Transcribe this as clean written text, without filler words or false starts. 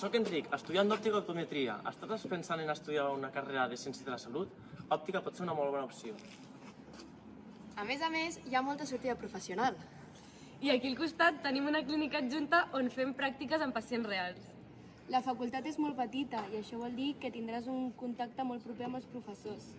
Soc Enric, estudiant d'òptica optometria. Estàs pensant en estudiar una carrera de ciència de la salut? Òptica pot ser una molt bona opció. A més, hi ha molta sortida professional. I aquí al costat tenim una clínica adjunta on fem pràctiques amb pacients reals. La facultat és molt petita i això vol dir que tindràs un contacte molt proper amb els professors.